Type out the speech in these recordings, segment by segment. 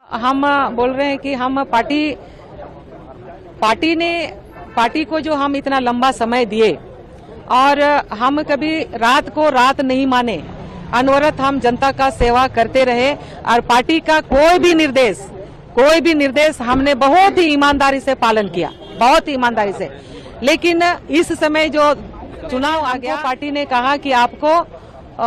हम बोल रहे हैं कि हम पार्टी को जो हम इतना लंबा समय दिए और हम कभी रात को रात नहीं माने, अनवरत हम जनता का सेवा करते रहे और पार्टी का कोई भी निर्देश हमने बहुत ही ईमानदारी से पालन किया, बहुत ही ईमानदारी से। लेकिन इस समय जो चुनाव आ गया, पार्टी ने कहा कि आपको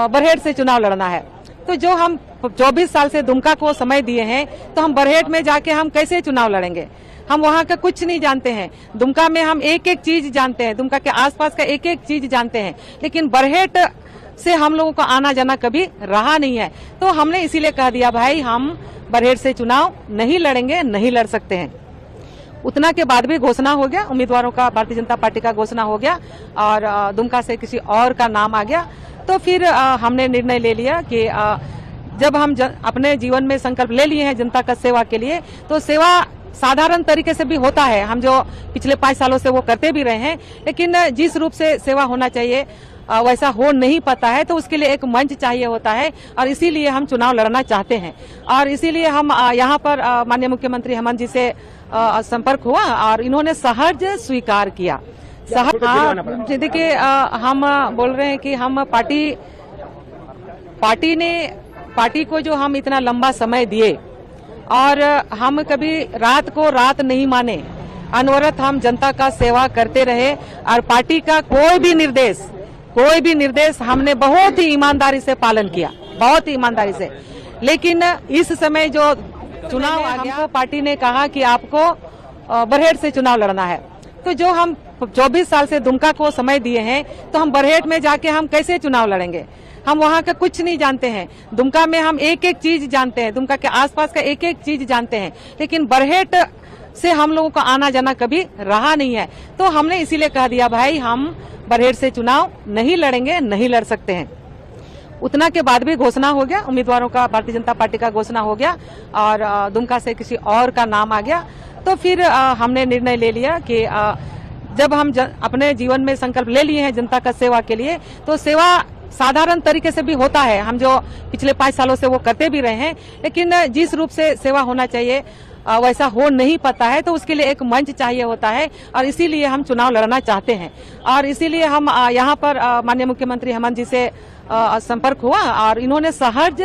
बरहेट से चुनाव लड़ना है। तो जो हम 24 साल से दुमका को समय दिए हैं, तो हम बरहेट में जाके हम कैसे चुनाव लड़ेंगे? हम वहाँ का कुछ नहीं जानते हैं। दुमका में हम एक एक चीज जानते हैं, दुमका के आसपास का एक एक चीज जानते हैं, लेकिन बरहेट से हम लोगों को आना जाना कभी रहा नहीं है। तो हमने इसीलिए कह दिया भाई हम बरहेट से चुनाव नहीं लड़ेंगे, नहीं लड़ सकते हैं। उतना के बाद भी घोषणा हो गया, उम्मीदवारों का भारतीय जनता पार्टी का घोषणा हो गया और दुमका से किसी और का नाम आ गया। तो फिर हमने निर्णय ले लिया कि जब हम अपने जीवन में संकल्प ले लिए हैं जनता का सेवा के लिए, तो सेवा साधारण तरीके से भी होता है। हम जो पिछले 5 सालों से वो करते भी रहे हैं, लेकिन जिस रूप से सेवा होना चाहिए वैसा हो नहीं पाता है। तो उसके लिए एक मंच चाहिए होता है और इसीलिए हम चुनाव लड़ना चाहते हैं। और इसीलिए हम यहाँ पर माननीय मुख्यमंत्री हेमंत जी से संपर्क हुआ और इन्होंने सहज स्वीकार किया। देखिए, हम बोल रहे हैं कि हम पार्टी को जो हम इतना लंबा समय दिए और हम कभी रात को रात नहीं माने, अनवरत हम जनता का सेवा करते रहे और पार्टी का कोई भी निर्देश हमने बहुत ही ईमानदारी से पालन किया, बहुत ही ईमानदारी से। लेकिन इस समय जो चुनाव आ गया, हमको पार्टी ने कहा कि आपको बरहेट से चुनाव लड़ना है। तो जो हम 24 साल से दुमका को समय दिए हैं, तो हम बरहेट में जाके हम कैसे चुनाव लड़ेंगे? हम वहाँ का कुछ नहीं जानते हैं। दुमका में हम एक एक चीज जानते हैं, दुमका के आसपास का एक एक चीज जानते हैं, लेकिन बरहेट से हम लोगों का आना जाना कभी रहा नहीं है। तो हमने इसीलिए कह दिया भाई हम बरहेट से चुनाव नहीं लड़ेंगे, नहीं लड़ सकते हैं। उतना के बाद भी घोषणा हो गया, उम्मीदवारों का भारतीय जनता पार्टी का घोषणा हो गया और दुमका से किसी और का नाम आ गया। तो फिर हमने निर्णय ले लिया कि जब हम अपने जीवन में संकल्प ले लिए हैं जनता का सेवा के लिए, तो सेवा साधारण तरीके से भी होता है। हम जो पिछले 5 सालों से वो करते भी रहे हैं, लेकिन जिस रूप से सेवा होना चाहिए वैसा हो नहीं पाता है। तो उसके लिए एक मंच चाहिए होता है और इसीलिए हम चुनाव लड़ना चाहते हैं। और इसीलिए हम यहाँ पर माननीय मुख्यमंत्री हेमंत जी से संपर्क हुआ और इन्होंने सहज